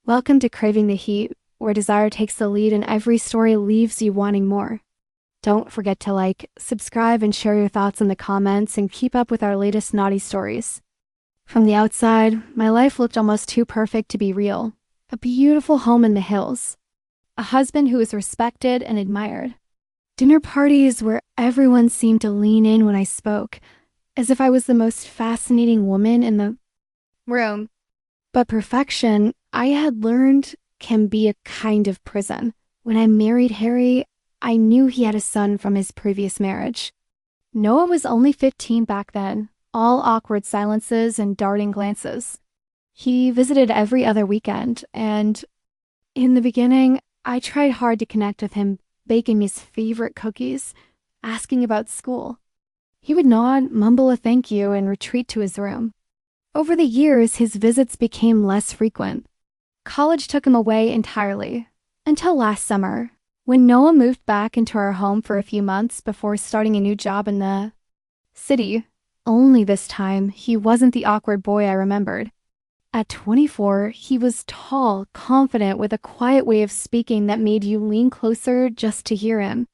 Welcome to Craving the Heat, where desire takes the lead and every story leaves you wanting more. Don't forget to like, subscribe, and share your thoughts in the comments and keep up with our latest naughty stories. From the outside, my life looked almost too perfect to be real. A beautiful home in the hills. A husband who was respected and admired. Dinner parties where everyone seemed to lean in when I spoke, as if I was the most fascinating woman in the room. But perfection, I had learned, can be a kind of prison. When I married Harry, I knew he had a son from his previous marriage. Noah was only 15 back then, all awkward silences and darting glances. He visited every other weekend, and in the beginning, I tried hard to connect with him, baking his favorite cookies, asking about school. He would nod, mumble a thank you, and retreat to his room. Over the years, his visits became less frequent. College took him away entirely, until last summer, when Noah moved back into our home for a few months before starting a new job in the city. Only this time, he wasn't the awkward boy I remembered. At 24, he was tall, confident, with a quiet way of speaking that made you lean closer just to hear him.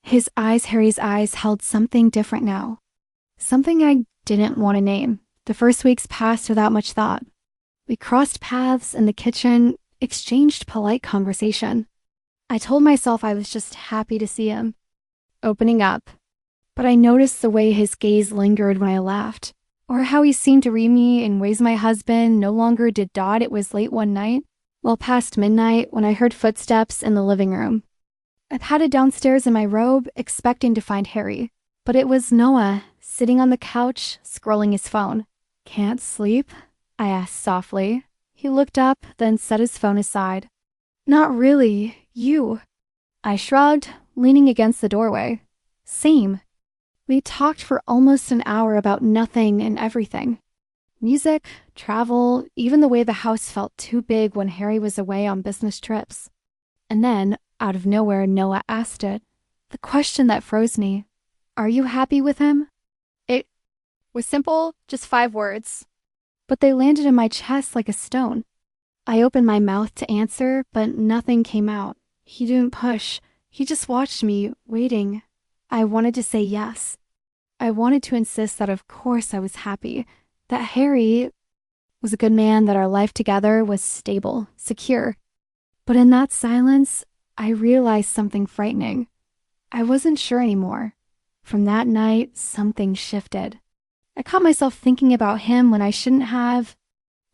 Harry's eyes, held something different now. Something I didn't want to name. The first weeks passed without much thought. We crossed paths in the kitchen, exchanged polite conversation. I told myself I was just happy to see him, opening up. But I noticed the way his gaze lingered when I laughed, or how he seemed to read me in ways my husband no longer did. It was late one night, well past midnight, when I heard footsteps in the living room. I padded downstairs in my robe, expecting to find Harry, but it was Noah, sitting on the couch, scrolling his phone. "Can't sleep?" I asked softly. He looked up, then set his phone aside. "Not really, you." I shrugged, leaning against the doorway. "Same." We talked for almost an hour about nothing and everything. Music, travel, even the way the house felt too big when Harry was away on business trips. And then, out of nowhere, Noah asked it. The question that froze me. "Are you happy with him?" It was simple, just 5 words. But they landed in my chest like a stone. I opened my mouth to answer, but nothing came out. He didn't push. He just watched me, waiting. I wanted to say yes. I wanted to insist that of course I was happy, that Harry was a good man, that our life together was stable, secure. But in that silence, I realized something frightening. I wasn't sure anymore. From that night, something shifted. I caught myself thinking about him when I shouldn't have,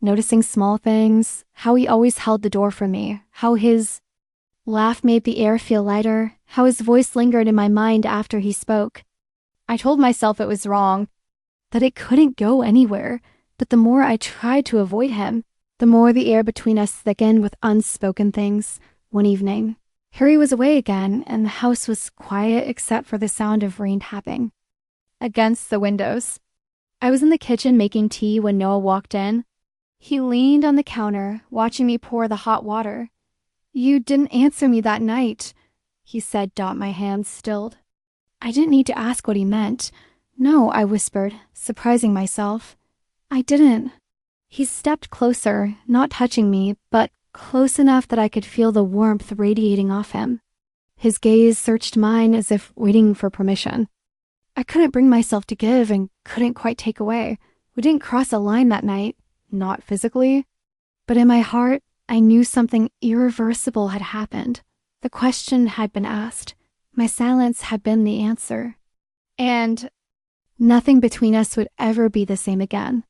noticing small things, how he always held the door for me, how his laugh made the air feel lighter, how his voice lingered in my mind after he spoke. I told myself it was wrong, that it couldn't go anywhere, but the more I tried to avoid him, the more the air between us thickened with unspoken things. One evening, Harry was away again, and the house was quiet except for the sound of rain tapping against the windows. I was in the kitchen making tea when Noah walked in. He leaned on the counter, watching me pour the hot water. "You didn't answer me that night," he said. My hands stilled. I didn't need to ask what he meant. "No," I whispered, surprising myself. "I didn't." He stepped closer, not touching me, but close enough that I could feel the warmth radiating off him. His gaze searched mine as if waiting for permission. I couldn't bring myself to give and couldn't quite take away. We didn't cross a line that night, not physically. But in my heart, I knew something irreversible had happened. The question had been asked. My silence had been the answer. And nothing between us would ever be the same again.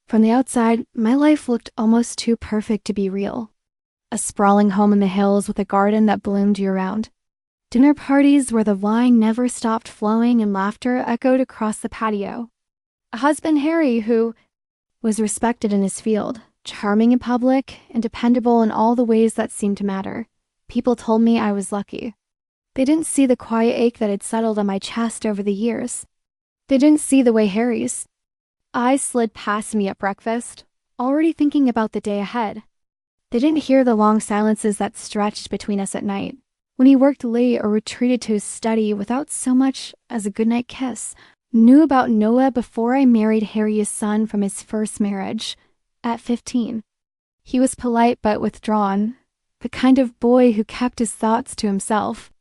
From the outside, my life looked almost too perfect to be real. A sprawling home in the hills with a garden that bloomed year-round. Dinner parties where the wine never stopped flowing and laughter echoed across the patio. A husband, Harry, who was respected in his field, charming in public, and dependable in all the ways that seemed to matter. People told me I was lucky. They didn't see the quiet ache that had settled on my chest over the years. They didn't see the way Harry's eyes slid past me at breakfast, already thinking about the day ahead. They didn't hear the long silences that stretched between us at night, when he worked late or retreated to his study without so much as a goodnight kiss. Knew about Noah before I married Harry's son from his first marriage, at 15. He was polite but withdrawn, the kind of boy who kept his thoughts to himself.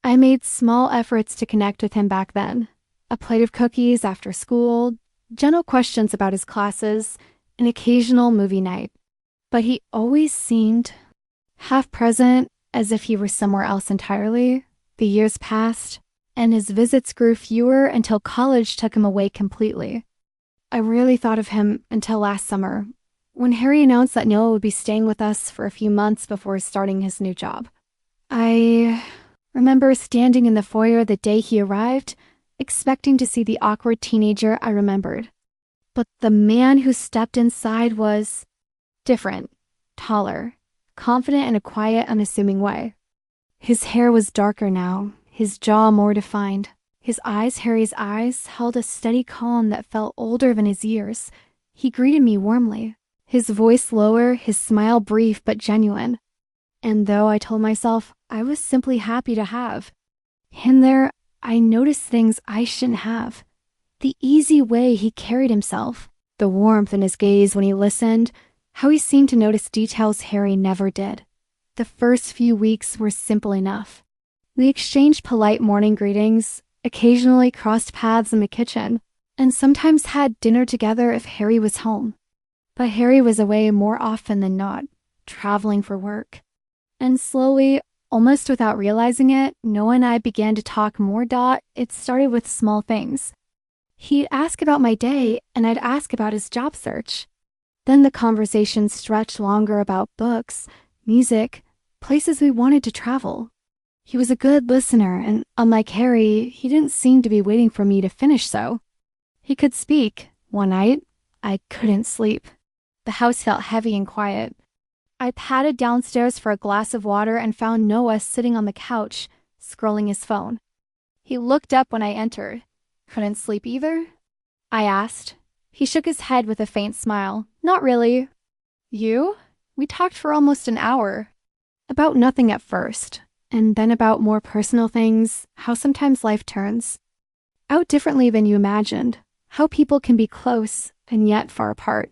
I made small efforts to connect with him back then. A plate of cookies after school, gentle questions about his classes, an occasional movie night. But he always seemed half present, as if he were somewhere else entirely. The years passed, and his visits grew fewer until college took him away completely. I rarely thought of him until last summer, when Harry announced that Noah would be staying with us for a few months before starting his new job. I remember standing in the foyer the day he arrived, expecting to see the awkward teenager I remembered. But the man who stepped inside was different, taller, confident in a quiet, unassuming way. His hair was darker now, his jaw more defined. His eyes, Harry's eyes, held a steady calm that felt older than his years. He greeted me warmly, his voice lower, his smile brief but genuine. And though I told myself I was simply happy to have him there, I noticed things I shouldn't have. The easy way he carried himself, the warmth in his gaze when he listened, how he seemed to notice details Harry never did. The first few weeks were simple enough. We exchanged polite morning greetings, occasionally crossed paths in the kitchen, and sometimes had dinner together if Harry was home. But Harry was away more often than not, traveling for work. And slowly, almost without realizing it, Noah and I began to talk more. It started with small things. He'd ask about my day, and I'd ask about his job search. Then the conversation stretched longer about books, music, places we wanted to travel. He was a good listener, and unlike Harry, he didn't seem to be waiting for me to finish so. He could speak. One night, I couldn't sleep. The house felt heavy and quiet. I padded downstairs for a glass of water and found Noah sitting on the couch, scrolling his phone. He looked up when I entered. Couldn't sleep either? I asked. He shook his head with a faint smile. Not really. You? We talked for almost an hour. About nothing at first, and then about more personal things, how sometimes life turns out differently than you imagined, how people can be close and yet far apart.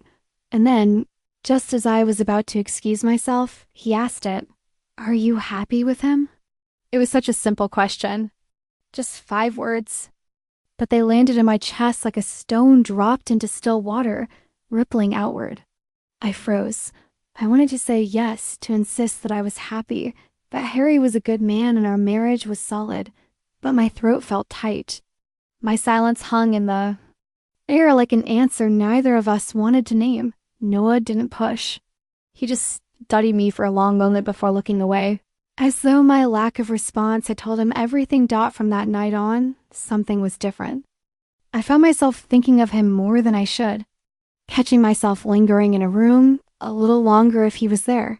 And then, just as I was about to excuse myself, he asked it, "Are you happy with him?" It was such a simple question. Just 5 words. But they landed in my chest like a stone dropped into still water, rippling outward. I froze. I wanted to say yes, to insist that I was happy, that Harry was a good man and our marriage was solid, but my throat felt tight. My silence hung in the air like an answer neither of us wanted to name. Noah didn't push. He just studied me for a long moment before looking away, as though my lack of response had told him everything. From that night on, something was different. I found myself thinking of him more than I should, catching myself lingering in a room a little longer if he was there.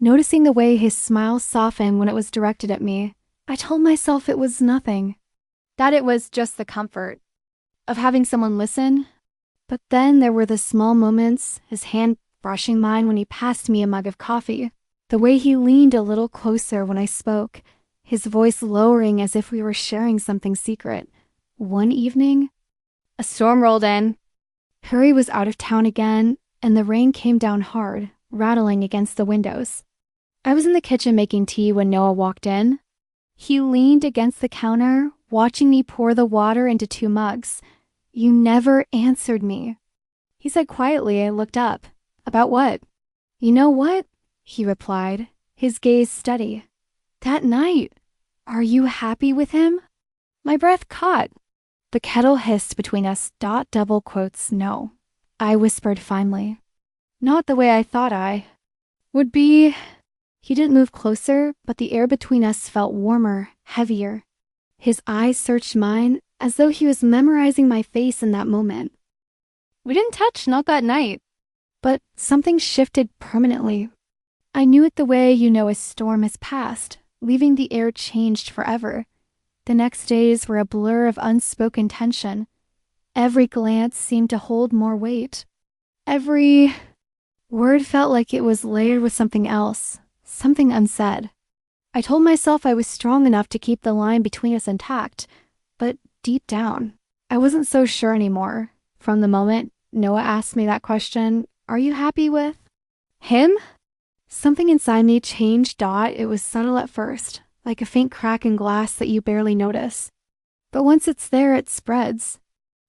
Noticing the way his smile softened when it was directed at me, I told myself it was nothing, that it was just the comfort of having someone listen. But then there were the small moments, his hand brushing mine when he passed me a mug of coffee, the way he leaned a little closer when I spoke, his voice lowering as if we were sharing something secret. One evening, a storm rolled in. Harry was out of town again, and the rain came down hard, rattling against the windows. I was in the kitchen making tea when Noah walked in. He leaned against the counter, watching me pour the water into 2 mugs. "You never answered me," he said quietly. I looked up. "About what?" "You know what?" he replied, his gaze steady. "That night. Are you happy with him?" My breath caught. The kettle hissed between us. Double quotes, no. I whispered finally. "Not the way I thought I would be." He didn't move closer, but the air between us felt warmer, heavier. His eyes searched mine as though he was memorizing my face in that moment. "We didn't touch, not that night." But something shifted permanently. I knew it the way you know a storm has passed, leaving the air changed forever. The next days were a blur of unspoken tension. Every glance seemed to hold more weight. Every word felt like it was layered with something else, something unsaid. I told myself I was strong enough to keep the line between us intact, but deep down, I wasn't so sure anymore. From the moment Noah asked me that question, "Are you happy with?" Him? Something inside me changed. It was subtle at first, like a faint crack in glass that you barely notice. But once it's there, it spreads.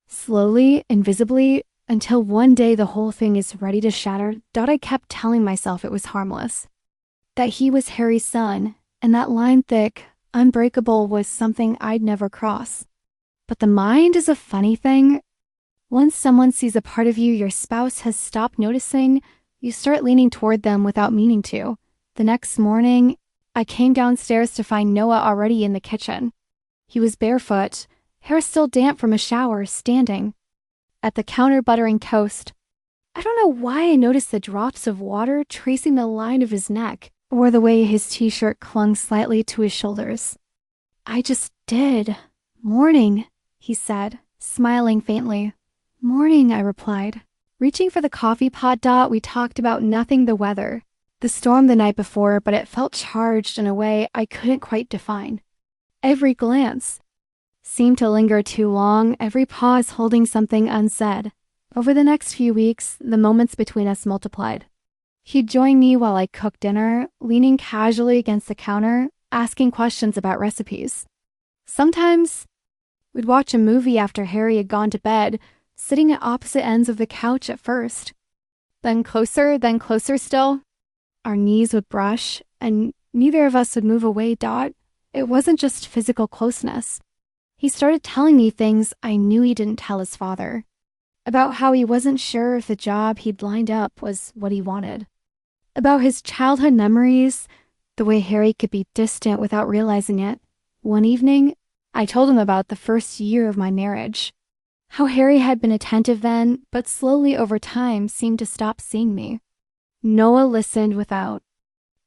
Slowly, invisibly, until one day the whole thing is ready to shatter. I kept telling myself it was harmless. That he was Harry's son, and that line thick, unbreakable was something I'd never cross. But the mind is a funny thing. Once someone sees a part of you your spouse has stopped noticing, you start leaning toward them without meaning to. The next morning, I came downstairs to find Noah already in the kitchen. He was barefoot, hair still damp from a shower, standing at the counter buttering toast. I don't know why I noticed the drops of water tracing the line of his neck, or the way his t-shirt clung slightly to his shoulders. I just did. Morning, he said, smiling faintly. Morning, I replied. Reaching for the coffee pot. We talked about nothing, the weather, the storm the night before, but it felt charged in a way I couldn't quite define. Every glance seemed to linger too long, every pause holding something unsaid. Over the next few weeks, the moments between us multiplied. He'd join me while I cooked dinner, leaning casually against the counter, asking questions about recipes. Sometimes we'd watch a movie after Harry had gone to bed, sitting at opposite ends of the couch at first. Then closer still. Our knees would brush, and neither of us would move away. It wasn't just physical closeness. He started telling me things I knew he didn't tell his father. About how he wasn't sure if the job he'd lined up was what he wanted. About his childhood memories, the way Harry could be distant without realizing it. One evening, I told him about the first year of my marriage. How Harry had been attentive then, but slowly over time seemed to stop seeing me. Noah listened without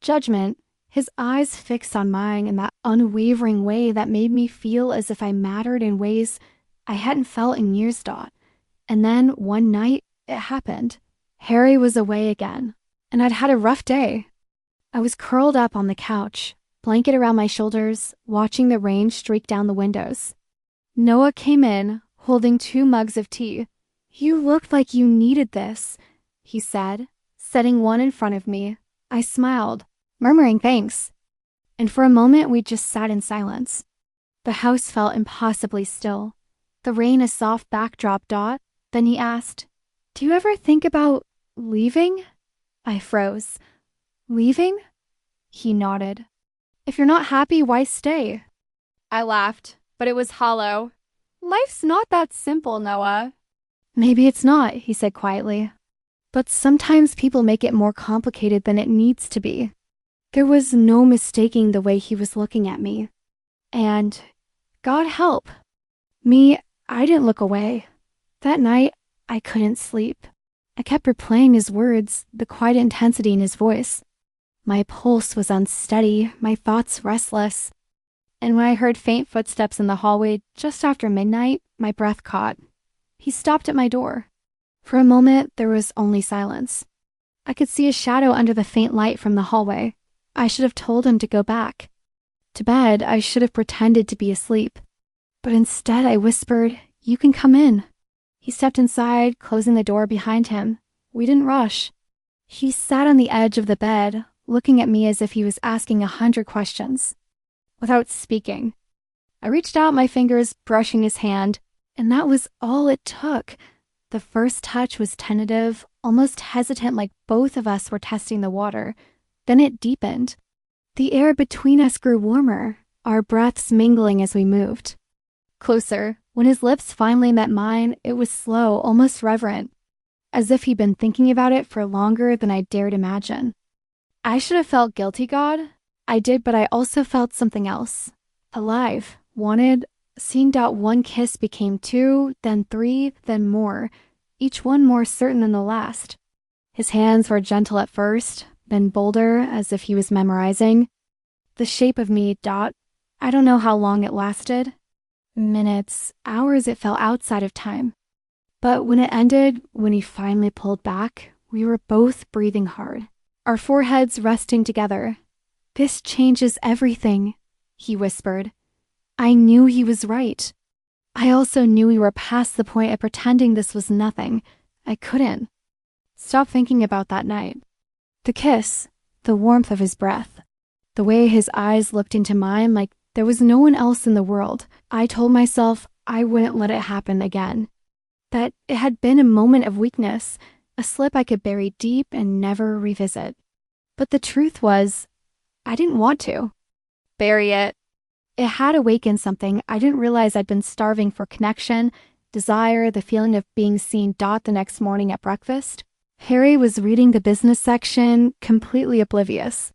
judgment, his eyes fixed on mine in that unwavering way that made me feel as if I mattered in ways I hadn't felt in years. And then one night, it happened. Harry was away again, and I'd had a rough day. I was curled up on the couch, blanket around my shoulders, watching the rain streak down the windows. Noah came in, holding 2 mugs of tea. You looked like you needed this, he said, setting one in front of me. I smiled, murmuring thanks. And for a moment, we just sat in silence. The house felt impossibly still, the rain a soft backdrop. Then he asked, "Do you ever think about leaving?" I froze. Leaving? He nodded. If you're not happy, why stay? I laughed, but it was hollow. Life's not that simple, Noah. Maybe it's not, he said quietly. But sometimes people make it more complicated than it needs to be. There was no mistaking the way he was looking at me. And, God help me, I didn't look away. That night, I couldn't sleep. I kept replaying his words, the quiet intensity in his voice. My pulse was unsteady, my thoughts restless. And when I heard faint footsteps in the hallway just after midnight, my breath caught. He stopped at my door. For a moment, there was only silence. I could see a shadow under the faint light from the hallway. I should have told him to go back. To bed, I should have pretended to be asleep. But instead, I whispered, "You can come in." He stepped inside, closing the door behind him. We didn't rush. He sat on the edge of the bed, looking at me as if he was asking 100 questions. Without speaking, I reached out my fingers, brushing his hand, and that was all it took. The first touch was tentative, almost hesitant, like both of us were testing the water. Then it deepened. The air between us grew warmer, our breaths mingling as we moved. Closer, when his lips finally met mine, it was slow, almost reverent, as if he'd been thinking about it for longer than I dared imagine. I should have felt guilty, God. I did, but I also felt something else. Alive, wanted, seeing one kiss became 2, then 3, then more, each one more certain than the last. His hands were gentle at first, then bolder, as if he was memorizing. The shape of me. I don't know how long it lasted. Minutes, hours, it felt outside of time. But when it ended, when he finally pulled back, we were both breathing hard, our foreheads resting together. "This changes everything," he whispered. I knew he was right. I also knew we were past the point of pretending this was nothing. I couldn't stop thinking about that night. The kiss, the warmth of his breath, the way his eyes looked into mine like there was no one else in the world. I told myself I wouldn't let it happen again. That it had been a moment of weakness, a slip I could bury deep and never revisit. But the truth was, I didn't want to bury it. It had awakened something I didn't realize I'd been starving for: connection, desire, the feeling of being seen. The next morning at breakfast, Harry was reading the business section, completely oblivious.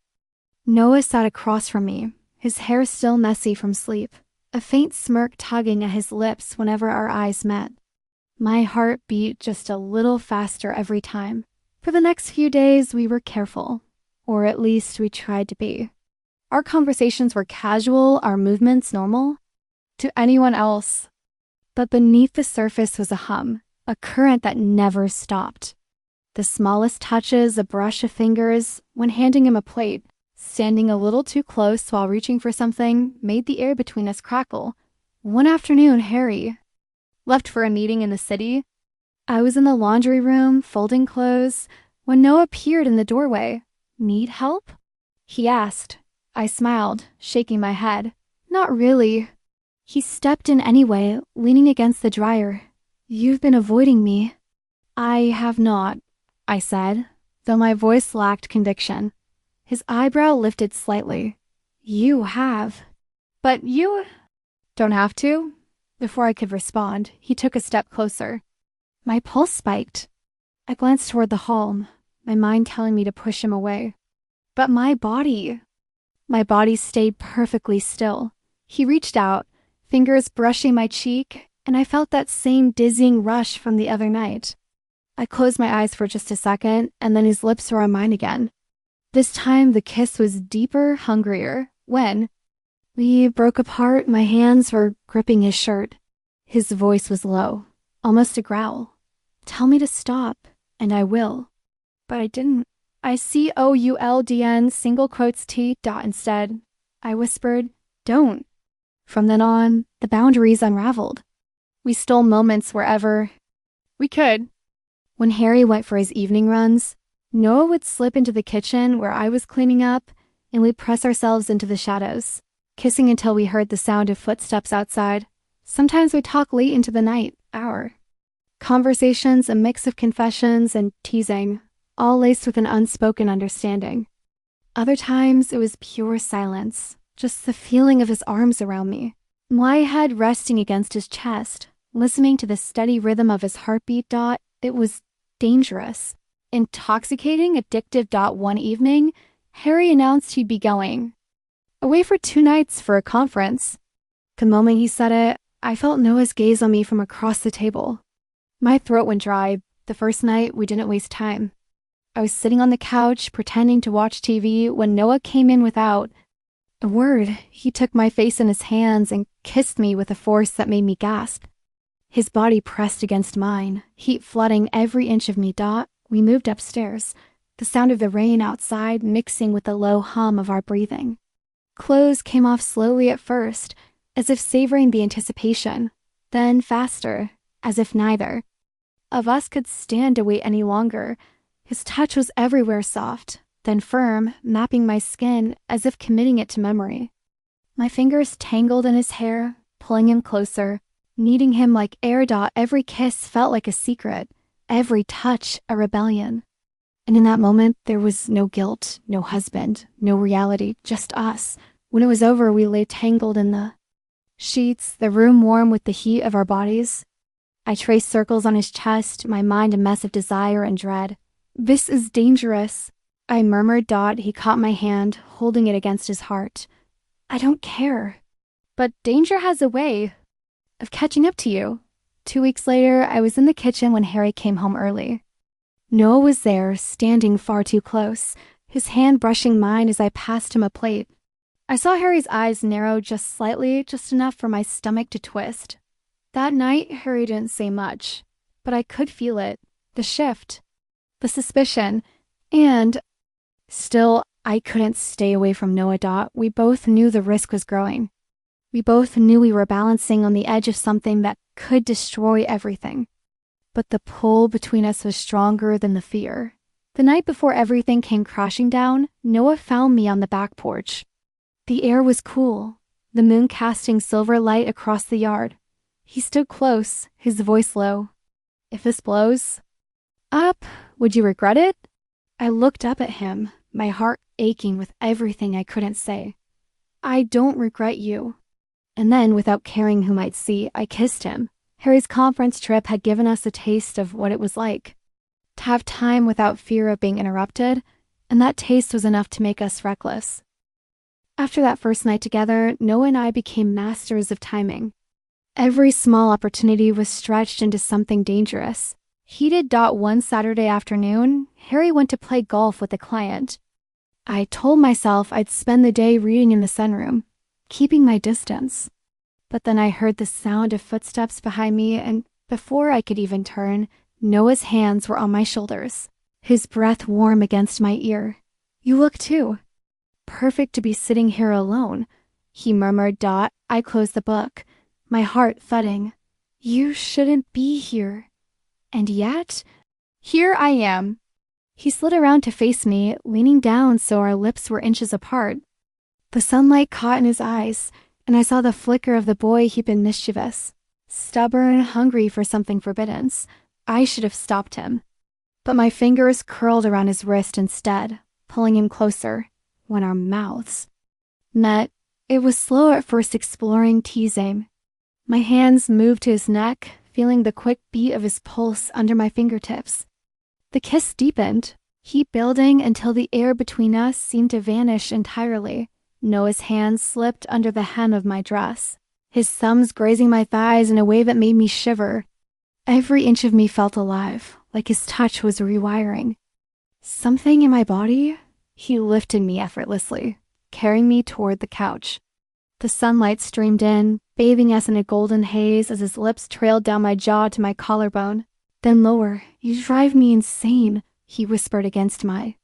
Noah sat across from me, his hair still messy from sleep, a faint smirk tugging at his lips whenever our eyes met. My heart beat just a little faster every time. For the next few days, we were careful, or at least we tried to be. Our conversations were casual, our movements normal, to anyone else. But beneath the surface was a hum, a current that never stopped. The smallest touches, a brush of fingers, when handing him a plate, standing a little too close while reaching for something, made the air between us crackle. One afternoon, Harry left for a meeting in the city. I was in the laundry room, folding clothes, when Noah appeared in the doorway. "Need help?" he asked. I smiled, shaking my head. "Not really." He stepped in anyway, leaning against the dryer. "You've been avoiding me." "I have not," I said, though my voice lacked conviction. His eyebrow lifted slightly. "You have." "But you don't have to." Before I could respond, he took a step closer. My pulse spiked. I glanced toward the hall, my mind telling me to push him away. But my body stayed perfectly still. He reached out, fingers brushing my cheek, and I felt that same dizzying rush from the other night. I closed my eyes for just a second, and then his lips were on mine again. This time the kiss was deeper, hungrier. When we broke apart, my hands were gripping his shirt. His voice was low, almost a growl. "Tell me to stop, and I will." But I didn't. I COULDN single quotes T dot instead. I whispered, "Don't." From then on, the boundaries unraveled. We stole moments wherever we could. When Harry went for his evening runs, Noah would slip into the kitchen where I was cleaning up, and we'd press ourselves into the shadows, kissing until we heard the sound of footsteps outside. Sometimes we'd talk late into the night hour. Conversations, a mix of confessions and teasing, all laced with an unspoken understanding. Other times, it was pure silence, just the feeling of his arms around me, my head resting against his chest, listening to the steady rhythm of his heartbeat. It was dangerous. Intoxicating, addictive. One evening, Harry announced he'd be going away for 2 nights for a conference. The moment he said it, I felt Noah's gaze on me from across the table. My throat went dry. The first night, we didn't waste time. I was sitting on the couch, pretending to watch TV, when Noah came in without a word. He took my face in his hands and kissed me with a force that made me gasp. His body pressed against mine, heat flooding every inch of me. We moved upstairs, the sound of the rain outside mixing with the low hum of our breathing. Clothes came off slowly at first, as if savoring the anticipation, then faster, as if neither of us could stand to wait any longer. His touch was everywhere, soft, then firm, mapping my skin as if committing it to memory. My fingers tangled in his hair, pulling him closer, needing him like air. Every kiss felt like a secret, every touch a rebellion. And in that moment, there was no guilt, no husband, no reality, just us. When it was over, we lay tangled in the sheets, the room warm with the heat of our bodies. I traced circles on his chest, my mind a mess of desire and dread. "This is dangerous," I murmured. He caught my hand, holding it against his heart. "I don't care. But danger has a way of catching up to you." 2 weeks later, I was in the kitchen when Harry came home early. Noah was there, standing far too close, his hand brushing mine as I passed him a plate. I saw Harry's eyes narrow just slightly, just enough for my stomach to twist. That night, Harry didn't say much, but I could feel it, the shift, the suspicion, and still, I couldn't stay away from Noah. We both knew the risk was growing. We both knew we were balancing on the edge of something that could destroy everything. But the pull between us was stronger than the fear The night before everything came crashing down, Noah found me on the back porch. The air was cool, the moon casting silver light across the yard. He stood close, his voice low. "If this blows up, would you regret it?" I looked up at him, my heart aching with everything I couldn't say. "I don't regret you." And then, without caring who might see, I kissed him. Harry's conference trip had given us a taste of what it was like to have time without fear of being interrupted, and that taste was enough to make us reckless. After that first night together, Noah and I became masters of timing. Every small opportunity was stretched into something dangerous. Heated. One Saturday afternoon, Harry went to play golf with a client. I told myself I'd spend the day reading in the sunroom, keeping my distance. But then I heard the sound of footsteps behind me, and before I could even turn, Noah's hands were on my shoulders, his breath warm against my ear. "You look too perfect to be sitting here alone," he murmured. I closed the book, my heart thudding. "You shouldn't be here. And yet, here I am." He slid around to face me, leaning down so our lips were inches apart. The sunlight caught in his eyes, and I saw the flicker of the boy he'd been mischievous, stubborn, hungry for something forbidden. I should have stopped him. But my fingers curled around his wrist instead, pulling him closer. When our mouths met, it was slow at first, exploring, teasing. My hands moved to his neck, feeling the quick beat of his pulse under my fingertips. The kiss deepened, heat building until the air between us seemed to vanish entirely. Noah's hands slipped under the hem of my dress, his thumbs grazing my thighs in a way that made me shiver. Every inch of me felt alive, like his touch was rewiring something in my body. He lifted me effortlessly, carrying me toward the couch. The sunlight streamed in, bathing us in a golden haze as his lips trailed down my jaw to my collarbone. "Then lower. You drive me insane," he whispered against my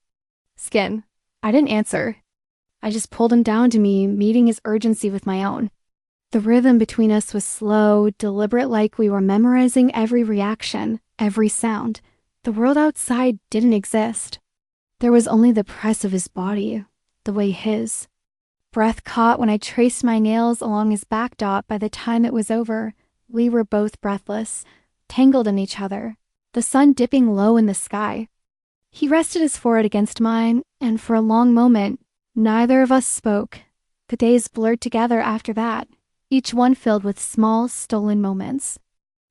skin. I didn't answer. I just pulled him down to me, meeting his urgency with my own. The rhythm between us was slow, deliberate, like we were memorizing every reaction, every sound. The world outside didn't exist. There was only the press of his body, the way his breath caught when I traced my nails along his back. By the time it was over, we were both breathless, tangled in each other, the sun dipping low in the sky. He rested his forehead against mine, and for a long moment, neither of us spoke. The days blurred together after that, each one filled with small, stolen moments.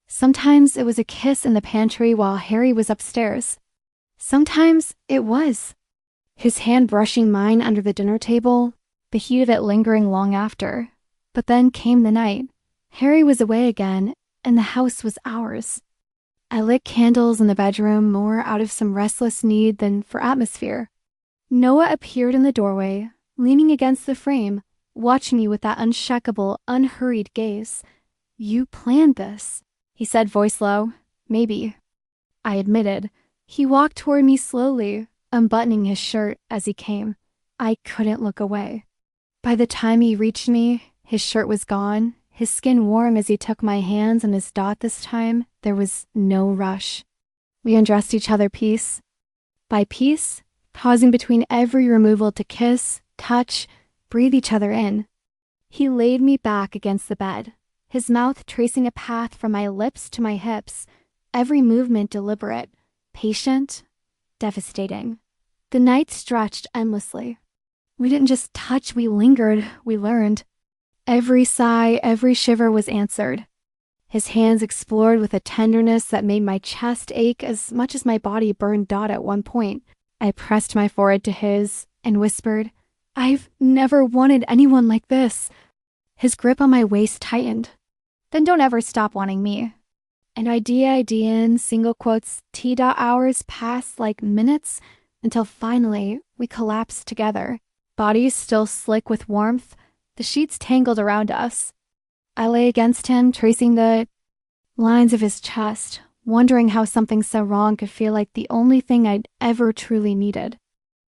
Sometimes it was a kiss in the pantry while Harry was upstairs. Sometimes it was his hand brushing mine under the dinner table, the heat of it lingering long after. But then came the night. Harry was away again, and the house was ours. I lit candles in the bedroom, more out of some restless need than for atmosphere. Noah appeared in the doorway, leaning against the frame, watching me with that unshakable, unhurried gaze. "You planned this," he said, voice low. "Maybe," I admitted. He walked toward me slowly, unbuttoning his shirt as he came. I couldn't look away. By the time he reached me, his shirt was gone, his skin warm as he took my hands and his this time. There was no rush. We undressed each other piece by piece, pausing between every removal to kiss, touch, breathe each other in. He laid me back against the bed, his mouth tracing a path from my lips to my hips, every movement deliberate, patient, devastating. The night stretched endlessly. We didn't just touch, we lingered, we learned. Every sigh, every shiver was answered. His hands explored with a tenderness that made my chest ache as much as my body burned. At one point, I pressed my forehead to his and whispered, "I've never wanted anyone like this." His grip on my waist tightened. "Then don't ever stop wanting me." And in single quotes, hours passed like minutes until finally we collapsed together, bodies still slick with warmth, the sheets tangled around us. I lay against him, tracing the lines of his chest, wondering how something so wrong could feel like the only thing I'd ever truly needed.